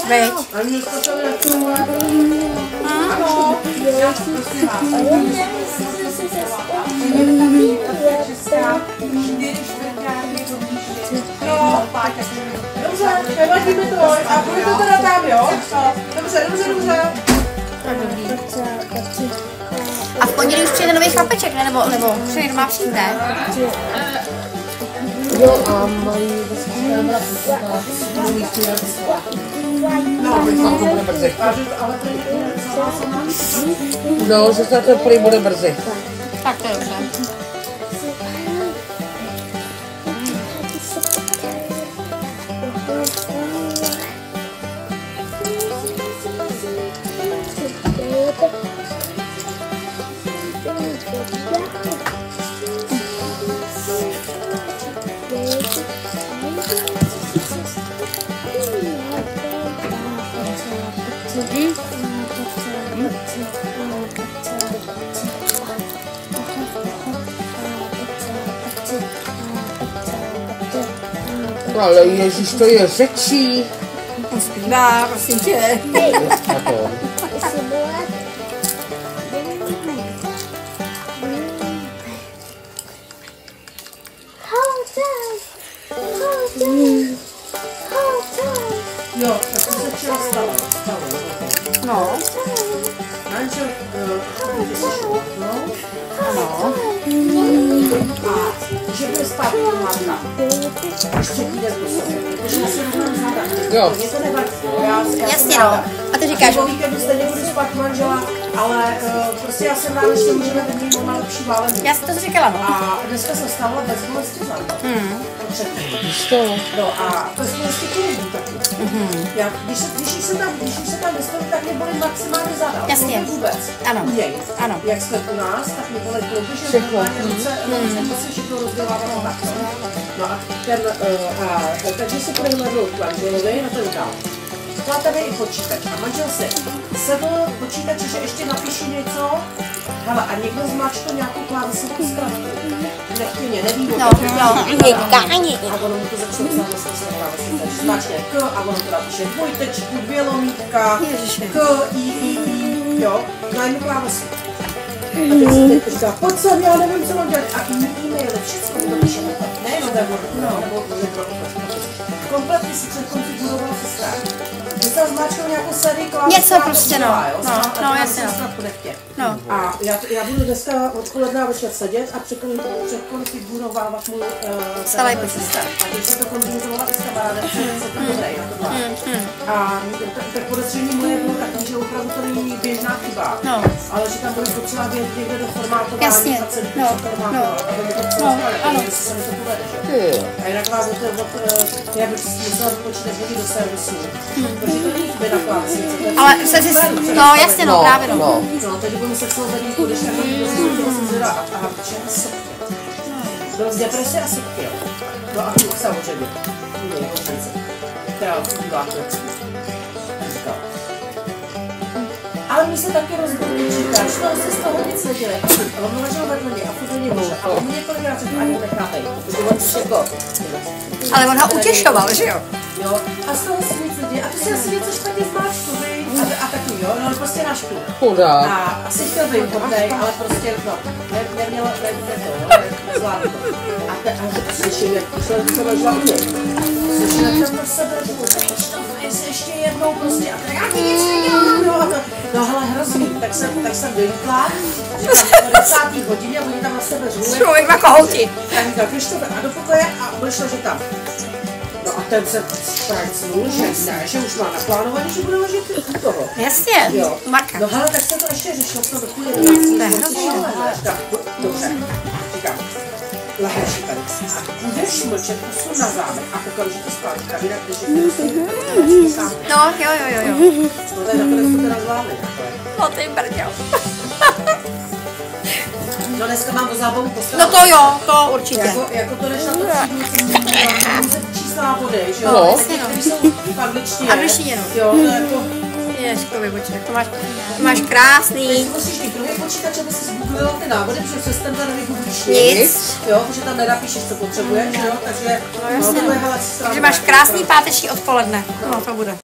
Veď. Ano. No, dobře, nevadíme to, a bude to teda tam, jo? Dobře. A v pondělí už přijde nový chlapeček, ne? Nebo přijde má přijít, ne? Jo, a mají no, to bude brzy. No, že to prý bude brzy. Tak to je dobře. Ale ježiš, to je řečí. Dá, prosím tě. A to. Jo, tak to se včera stalo. No. Manžel Ano. a že bude spát pomáhá. Ještě týden po sobě, protože já se rovnám zádat. Jo. Mně to nevadí. Já Jasně, no. A ty říkáš, po víkendu stejně budu spát manžela, ale prostě já jsem ráda, že můžeme vyměnit, on má lepší válení. já jsem to říkala, no. A dneska se stávalo bez bolesti záda. No a bez bolesti kolibů taky. Já, když se tam vystavím, tak mě bolí maximálně záda. Jasně. Vůbec. Ano. U něj. Ano. Jak jsme u nás, tak mě bolí klouby, že ruce všechno rozdělávalo takto. No a takže si prehledl k manželovi na ten dál. Byla tady i počítač a manžel si sedl počítač, že ještě napíši něco. Hele, a někdo zmáčkl nějakou klávesovou zkratku. Nechtěně, neví o tom. A ono mu to začalo psát vlastně se klávesy. Takže zmáčkne K a ono to napíše dvojtečku, 2 lomítka, K, I, jo, na jednu klávesu. A teď si teď říká, pojď sem, já nevím, co mám dělat. A e-maily, všechno to píše. Nejenom nebo kompletně si překonfiguroval systém. Když jsem zmáčkal nějakou sérii klávesů, něco prostě, no. No, jasně. No. A já budu dneska odpoledne večer sedět a překonfigurovávat můj celý počítač. A když se to konfigurovat s kamarádem, co to dobré na to vlá. A tak podezření moje bylo takový, že opravdu to není běžná chyba, ale že tam bude potřeba vědět někde do formátování a celý formátování. Aby mi to celé stalo, jestli se mi to povede, že? A jinak vám já bych si musela počítat hodit do servisu. Protože to není chyby na klávesy. Ale no jasně, no právě no. No, teď budu muset celou zadní když tak to zvědá a včera sopky. Byl z deprese a sopky, jo. No a kluk samozřejmě. Jiný končence. Která bývá klečku. Ale mi se taky rozhodl, říkáš, no se z toho nic nedělej. A on ležel vedle mě a furt do něj může. A on mě několikrát řekl, ani nechápej, protože on všechno. Ale on ho utěšoval, že jo? Jo, a z toho si nic neděje. A ty si asi něco špatně zmáčkl, a takový, jo, no prostě naštvu. Chudák. A asi chtěl být hodnej, ale prostě, no, nemělo nezvládl to. A slyším, jak se ležela u něj. Slyším, jak tam na sebe ještě jednou prostě, a já ti nic nedělám, no, a to, no hele, hrozný, tak jsem vylítla, říkám, v 50. hodině, oni tam na sebe řvou. Člověk má kohouti. Tak říkám, Krištofe, a do pokoje, a vyšlo, že tam. No a ten se prancnul, že ne, že už má naplánovaný, že bude ležet u toho. Jasně, jo. Marka. No hele, tak se to ještě řešilo, jsme do půl 11. Dobře, říkám, leheš tady a budeš mlčet, posun na zámek a okamžitě zpátky, jinak když je sám. No, jo. No to je nakonec to teda zvládli. No ty brďo. No dneska mám do zábavu postavit. No to jo, to určitě. Jako to než na to přijdu, čísla vody, že jo? No. Některý jsou v angličtině. Angličtině, no. Jo, to jako... Ježko, vyboček. To máš krásný. Teď musíš ty druhý počítač, aby si zgooglila ty návody, protože se tam nevygooglíš Nic. Jo, protože tam nenapíšeš, co potřebuješ, jo, takže No jasně. to bude hele, Takže máš krásný páteční odpoledne. No to bude.